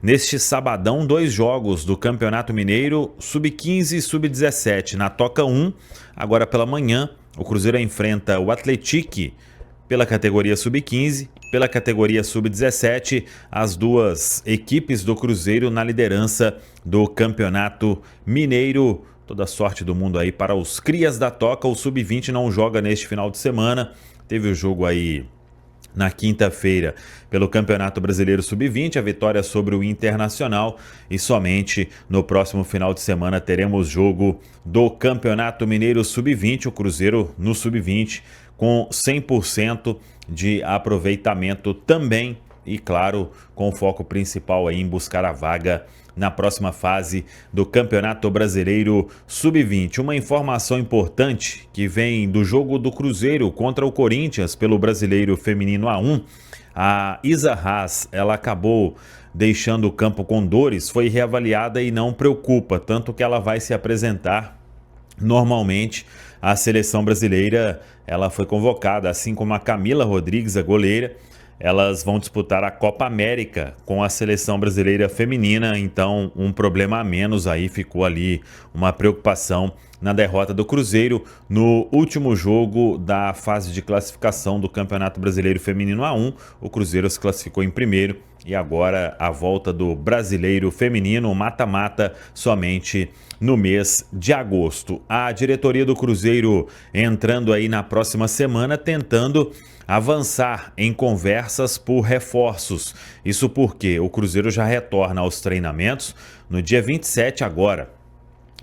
Neste sabadão, 2 jogos do Campeonato Mineiro, Sub-15 e Sub-17. Na Toca 1, agora pela manhã, o Cruzeiro enfrenta o Atlético pela categoria Sub-15, pela categoria Sub-17, as duas equipes do Cruzeiro na liderança do Campeonato Mineiro. Toda sorte do mundo aí para os crias da Toca. O Sub-20 não joga neste final de semana. Teve o jogo aí na quinta-feira pelo Campeonato Brasileiro Sub-20, a vitória sobre o Internacional, e somente no próximo final de semana teremos jogo do Campeonato Mineiro Sub-20, o Cruzeiro no Sub-20 com 100% de aproveitamento também, e claro, com o foco principal aí em buscar a vaga na próxima fase do Campeonato Brasileiro Sub-20. Uma informação importante que vem do jogo do Cruzeiro contra o Corinthians pelo Brasileiro Feminino A1. A Isa Haas, ela acabou deixando o campo com dores, foi reavaliada e não preocupa, tanto que ela vai se apresentar normalmente. A seleção brasileira, ela foi convocada, assim como a Camila Rodrigues, a goleira. Elas vão disputar a Copa América com a seleção brasileira feminina, então um problema a menos aí, ficou ali uma preocupação na derrota do Cruzeiro no último jogo da fase de classificação do Campeonato Brasileiro Feminino A1. O Cruzeiro se classificou em primeiro e agora a volta do Brasileiro Feminino, mata-mata, somente no mês de agosto. A diretoria do Cruzeiro entrando aí na próxima semana, tentando avançar em conversas por reforços. Isso porque o Cruzeiro já retorna aos treinamentos no dia 27 agora.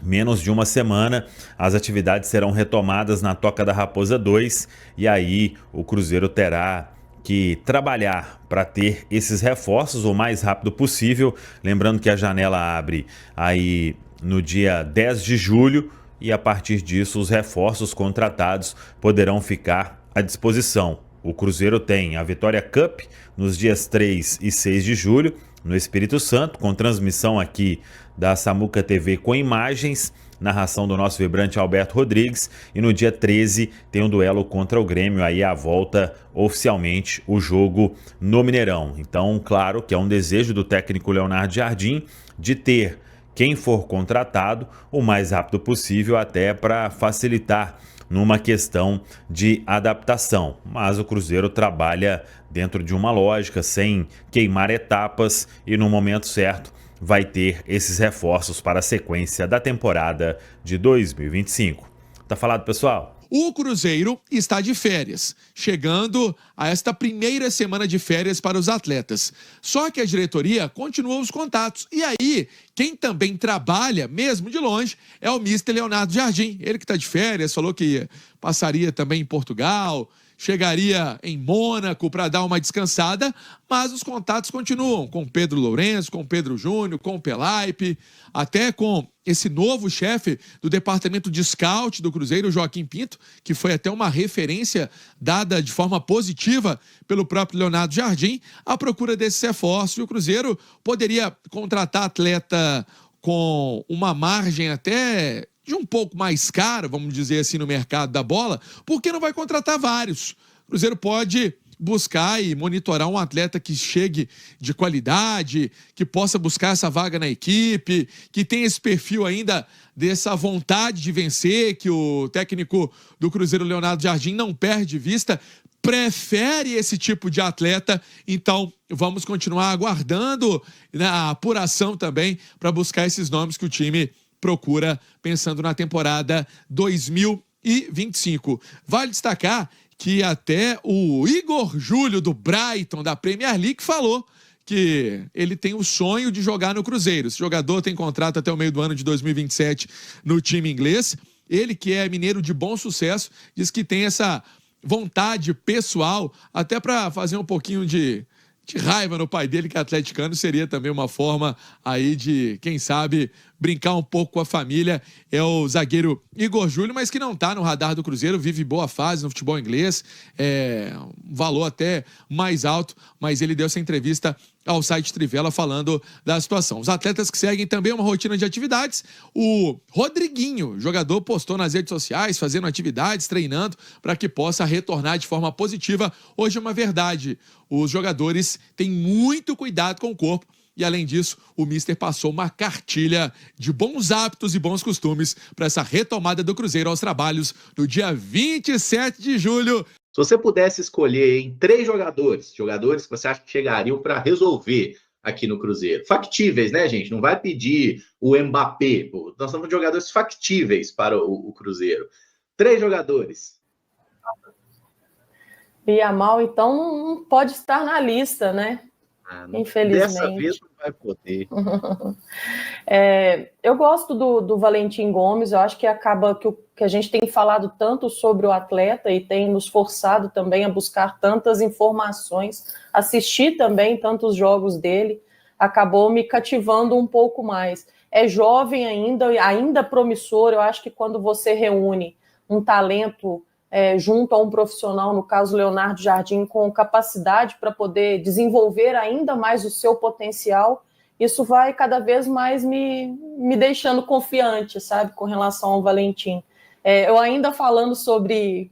Menos de uma semana, as atividades serão retomadas na Toca da Raposa 2 e aí o Cruzeiro terá que trabalhar para ter esses reforços o mais rápido possível. Lembrando que a janela abre aí no dia 10 de julho e a partir disso os reforços contratados poderão ficar à disposição. O Cruzeiro tem a Vitória Cup nos dias 3 e 6 de julho, no Espírito Santo, com transmissão aqui da Samuca TV com imagens, narração do nosso vibrante Alberto Rodrigues, e no dia 13 tem um duelo contra o Grêmio, aí a volta oficialmente o jogo no Mineirão. Então, claro que é um desejo do técnico Leonardo Jardim de ter quem for contratado o mais rápido possível, até para facilitar numa questão de adaptação, mas o Cruzeiro trabalha dentro de uma lógica, sem queimar etapas, e no momento certo vai ter esses reforços para a sequência da temporada de 2025. Tá falado, pessoal? O Cruzeiro está de férias, chegando a esta primeira semana de férias para os atletas. Só que a diretoria continua os contatos. E aí, quem também trabalha, mesmo de longe, é o Mister Leonardo Jardim. Ele que está de férias, falou que passaria também em Portugal, chegaria em Mônaco para dar uma descansada, mas os contatos continuam com Pedro Lourenço, com Pedro Júnior, com o Pelaipe, até com esse novo chefe do departamento de scout do Cruzeiro, Joaquim Pinto, que foi até uma referência dada de forma positiva pelo próprio Leonardo Jardim, à procura desses reforços. E o Cruzeiro poderia contratar atleta com uma margem até de um pouco mais caro, vamos dizer assim, no mercado da bola, porque não vai contratar vários. O Cruzeiro pode buscar e monitorar um atleta que chegue de qualidade, que possa buscar essa vaga na equipe, que tenha esse perfil ainda dessa vontade de vencer, que o técnico do Cruzeiro, Leonardo Jardim, não perde de vista, prefere esse tipo de atleta. Então vamos continuar aguardando na apuração também para buscar esses nomes que o time procura pensando na temporada 2025. Vale destacar que até o Igor Júlio do Brighton, da Premier League, falou que ele tem o sonho de jogar no Cruzeiro. Esse jogador tem contrato até o meio do ano de 2027 no time inglês. Ele, que é mineiro de bom sucesso, diz que tem essa vontade pessoal até para fazer um pouquinho de raiva no pai dele, que é atleticano. Seria também uma forma aí de, quem sabe, brincar um pouco com a família. É o zagueiro Igor Júlio, mas que não está no radar do Cruzeiro, vive boa fase no futebol inglês, um valor até mais alto, mas ele deu essa entrevista ao site Trivela falando da situação. Os atletas que seguem também uma rotina de atividades. O Rodriguinho, jogador, postou nas redes sociais, fazendo atividades, treinando, para que possa retornar de forma positiva. Hoje é uma verdade, os jogadores têm muito cuidado com o corpo E, além disso, o Mister passou uma cartilha de bons hábitos e bons costumes para essa retomada do Cruzeiro aos trabalhos no dia 27 de julho. Se você pudesse escolher em 3 jogadores que você acha que chegariam para resolver aqui no Cruzeiro, factíveis, né, gente? Não vai pedir o Mbappé. Nós estamos de jogadores factíveis para o Cruzeiro. 3 jogadores. Yamal, então, não pode estar na lista, né? Infelizmente. Dessa vez não vai poder. Eu gosto do Valentim Gomes, eu acho que acaba que a gente tem falado tanto sobre o atleta e tem nos forçado também a buscar tantas informações, assistir também tantos jogos dele, acabou me cativando um pouco mais. É jovem ainda promissor, eu acho que quando você reúne um talento junto a um profissional, no caso Leonardo Jardim, com capacidade para poder desenvolver ainda mais o seu potencial, isso vai cada vez mais me deixando confiante, sabe, com relação ao Valentim. Eu ainda falando sobre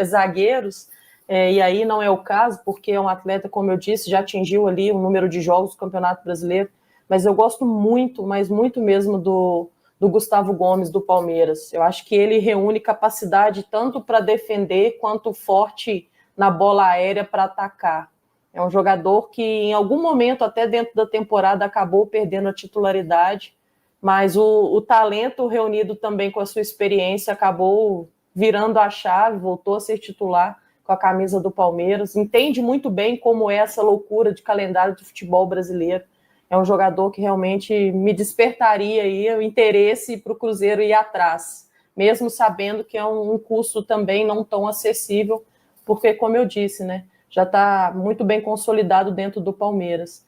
zagueiros, e aí não é o caso, porque é um atleta, como eu disse, já atingiu ali o número de jogos do Campeonato Brasileiro, mas eu gosto muito, mas muito mesmo do Gustavo Gomes, do Palmeiras. Eu acho que ele reúne capacidade tanto para defender, quanto forte na bola aérea para atacar. É um jogador que, em algum momento, até dentro da temporada, acabou perdendo a titularidade, mas o talento reunido também com a sua experiência acabou virando a chave, voltou a ser titular com a camisa do Palmeiras. Entende muito bem como é essa loucura de calendário de futebol brasileiro. É um jogador que realmente me despertaria aí o interesse para o Cruzeiro ir atrás, mesmo sabendo que é um custo também não tão acessível, porque, como eu disse, né, já está muito bem consolidado dentro do Palmeiras.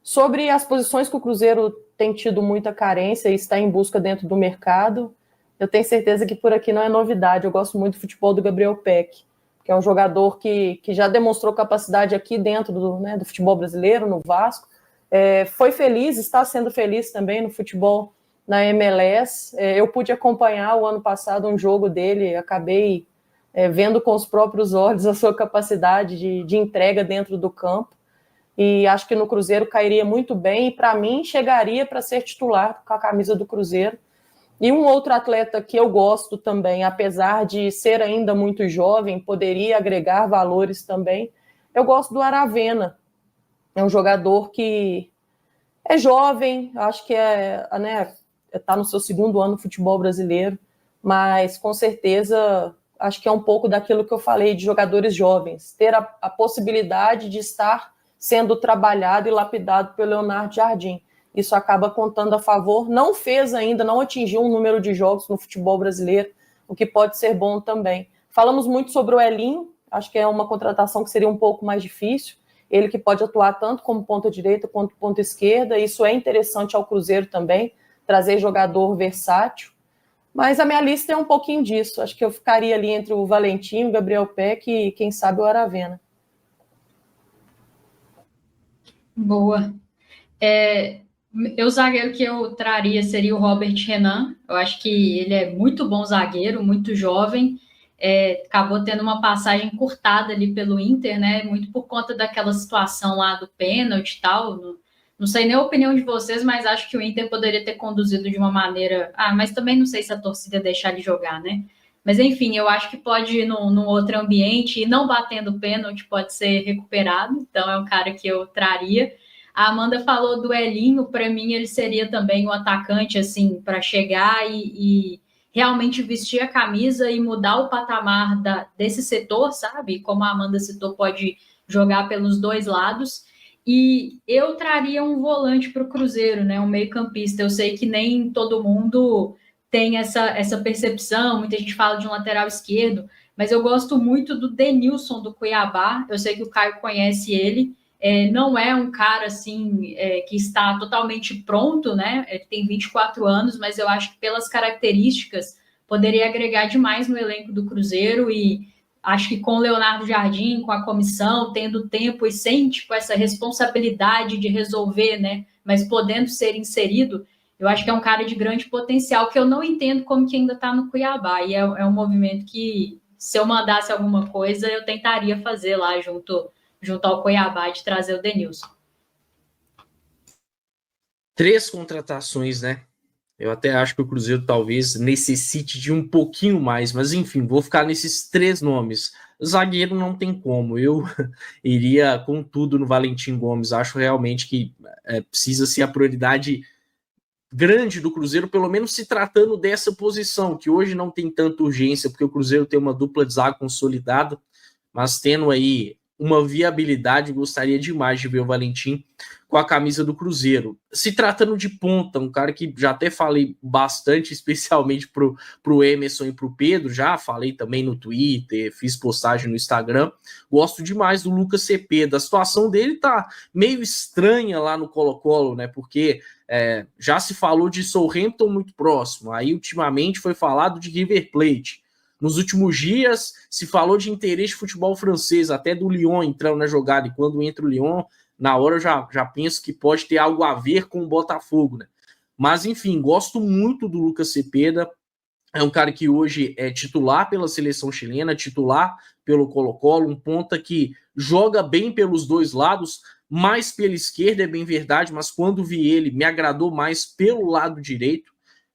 Sobre as posições que o Cruzeiro tem tido muita carência e está em busca dentro do mercado, eu tenho certeza que por aqui não é novidade. Eu gosto muito do futebol do Gabriel Peck, que é um jogador que já demonstrou capacidade aqui dentro do futebol brasileiro, no Vasco. Foi feliz, está sendo feliz também no futebol na MLS. Eu pude acompanhar o ano passado um jogo dele, acabei vendo com os próprios olhos a sua capacidade de entrega dentro do campo, e acho que no Cruzeiro cairia muito bem, e para mim chegaria para ser titular com a camisa do Cruzeiro. E um outro atleta que eu gosto também, apesar de ser ainda muito jovem, poderia agregar valores também, eu gosto do Aravena. É um jogador que é jovem, acho que está no seu 2º ano no futebol brasileiro, mas com certeza acho que é um pouco daquilo que eu falei de jogadores jovens, ter a possibilidade de estar sendo trabalhado e lapidado pelo Leonardo Jardim. Isso acaba contando a favor. Não fez ainda, não atingiu um número de jogos no futebol brasileiro, o que pode ser bom também. Falamos muito sobre o Elinho, acho que é uma contratação que seria um pouco mais difícil, ele que pode atuar tanto como ponta direita quanto ponta esquerda, isso é interessante ao Cruzeiro também, trazer jogador versátil. Mas a minha lista é um pouquinho disso. Acho que eu ficaria ali entre o Valentim, o Gabriel Peck e, quem sabe, o Aravena. Boa. O zagueiro que eu traria seria o Robert Renan. Eu acho que ele é muito bom zagueiro, muito jovem. Acabou tendo uma passagem encurtada ali pelo Inter, né? Muito por conta daquela situação lá do pênalti e tal. Não sei nem a opinião de vocês, mas acho que o Inter poderia ter conduzido de uma maneira... mas também não sei se a torcida ia deixar ele jogar, né? Mas, enfim, eu acho que pode ir num outro ambiente e não batendo pênalti pode ser recuperado. Então, é um cara que eu traria. A Amanda falou do Elinho. Para mim, ele seria também um atacante, assim, para chegar e realmente vestir a camisa e mudar o patamar desse setor, sabe? Como a Amanda citou, pode jogar pelos dois lados. E eu traria um volante para o Cruzeiro, né? Um meio-campista. Eu sei que nem todo mundo tem essa percepção, muita gente fala de um lateral esquerdo, mas eu gosto muito do Denilson do Cuiabá. Eu sei que o Caio conhece ele. Não é um cara assim que está totalmente pronto, né? Ele tem 24 anos, mas eu acho que pelas características poderia agregar demais no elenco do Cruzeiro, e acho que com o Leonardo Jardim, com a comissão, tendo tempo e sem essa responsabilidade de resolver, né? Mas podendo ser inserido, eu acho que é um cara de grande potencial, que eu não entendo como que ainda está no Cuiabá, e é um movimento que, se eu mandasse alguma coisa, eu tentaria fazer lá junto ao Cuiabá, de trazer o Denilson. 3 contratações, né? Eu até acho que o Cruzeiro talvez necessite de um pouquinho mais, mas enfim, vou ficar nesses 3 nomes. Zagueiro não tem como, eu iria com tudo no Valentim Gomes. Acho realmente que precisa ser a prioridade grande do Cruzeiro, pelo menos se tratando dessa posição, que hoje não tem tanta urgência, porque o Cruzeiro tem uma dupla de zaga consolidada, mas tendo aí uma viabilidade, gostaria demais de ver o Valentim com a camisa do Cruzeiro. Se tratando de ponta, um cara que já até falei bastante, especialmente pro Emerson e pro Pedro, já falei também no Twitter, fiz postagem no Instagram, gosto demais do Lucas Cepeda. A situação dele tá meio estranha lá no Colo-Colo, né, porque já se falou de Southampton muito próximo, aí ultimamente foi falado de River Plate. Nos últimos dias se falou de interesse de futebol francês, até do Lyon entrando na jogada, e quando entra o Lyon, na hora eu já penso que pode ter algo a ver com o Botafogo, né? Mas enfim, gosto muito do Lucas Cepeda, é um cara que hoje é titular pela seleção chilena, titular pelo Colo-Colo, um ponta que joga bem pelos dois lados, mais pela esquerda, é bem verdade, mas quando vi ele, me agradou mais pelo lado direito.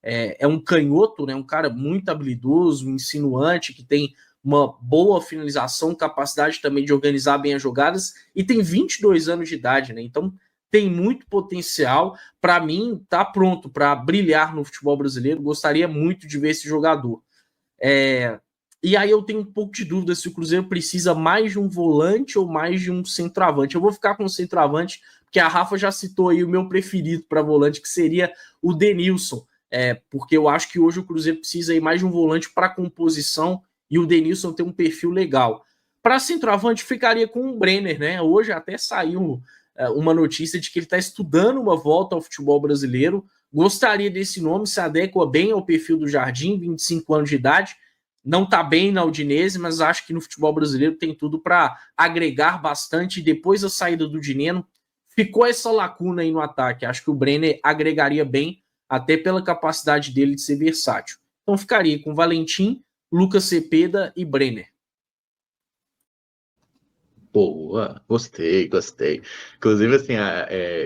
É um canhoto, né, um cara muito habilidoso, insinuante, que tem uma boa finalização, capacidade também de organizar bem as jogadas, e tem 22 anos de idade, né? Então tem muito potencial. Para mim, tá pronto para brilhar no futebol brasileiro. Gostaria muito de ver esse jogador. E aí eu tenho um pouco de dúvida se o Cruzeiro precisa mais de um volante ou mais de um centroavante. Eu vou ficar com o centroavante, porque a Rafa já citou aí o meu preferido para volante, que seria o Denilson. Porque eu acho que hoje o Cruzeiro precisa ir mais de um volante para composição, e o Denilson tem um perfil legal. Para centroavante, ficaria com o Brenner, né? Hoje até saiu uma notícia de que ele está estudando uma volta ao futebol brasileiro. Gostaria desse nome, se adequa bem ao perfil do Jardim, 25 anos de idade. Não está bem na Udinese, mas acho que no futebol brasileiro tem tudo para agregar bastante. Depois da saída do Dineno, ficou essa lacuna aí no ataque. Acho que o Brenner agregaria bem, até pela capacidade dele de ser versátil. Então ficaria com Valentim, Lucas Cepeda e Brenner. Boa, gostei. Inclusive, assim,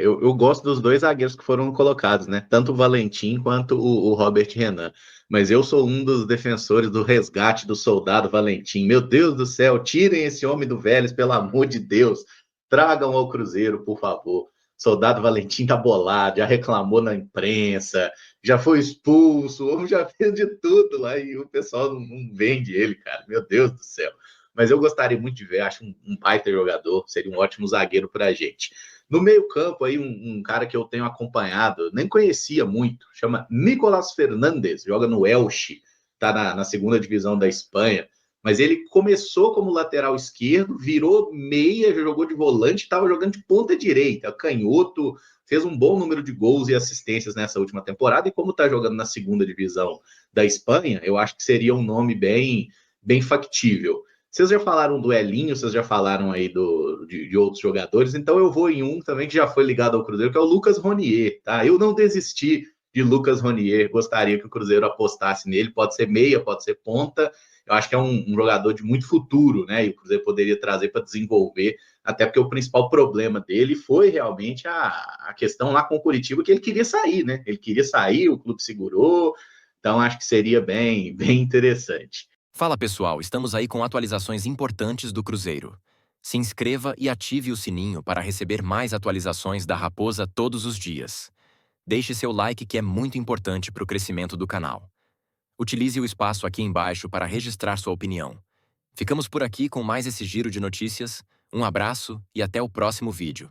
eu gosto dos 2 zagueiros que foram colocados, né? Tanto o Valentim quanto o Robert Renan. Mas eu sou um dos defensores do resgate do soldado Valentim. Meu Deus do céu, tirem esse homem do Vélez, pelo amor de Deus. Tragam ao Cruzeiro, por favor. Soldado Valentim tá bolado, já reclamou na imprensa, já foi expulso, o homem já fez de tudo lá e o pessoal não vende ele, cara. Meu Deus do céu. Mas eu gostaria muito de ver, acho um baita jogador, seria um ótimo zagueiro pra gente. No meio-campo, aí, um cara que eu tenho acompanhado, nem conhecia muito, chama Nicolás Fernandes, joga no Elche, tá na segunda divisão da Espanha. Mas ele começou como lateral esquerdo, virou meia, já jogou de volante, estava jogando de ponta direita, canhoto, fez um bom número de gols e assistências nessa última temporada, e como está jogando na segunda divisão da Espanha, eu acho que seria um nome bem factível. Vocês já falaram do Elinho, vocês já falaram aí de outros jogadores, então eu vou em um também que já foi ligado ao Cruzeiro, que é o Lucas Ronier, tá? Eu não desisti de Lucas Ronier, gostaria que o Cruzeiro apostasse nele, pode ser meia, pode ser ponta. Eu acho que é um jogador de muito futuro, né? E o Cruzeiro poderia trazer para desenvolver, até porque o principal problema dele foi realmente a questão lá com o Curitiba, que ele queria sair, né? Ele queria sair, o clube segurou, então acho que seria bem interessante. Fala pessoal, estamos aí com atualizações importantes do Cruzeiro. Se inscreva e ative o sininho para receber mais atualizações da Raposa todos os dias. Deixe seu like, que é muito importante para o crescimento do canal. Utilize o espaço aqui embaixo para registrar sua opinião. Ficamos por aqui com mais esse giro de notícias. Um abraço e até o próximo vídeo.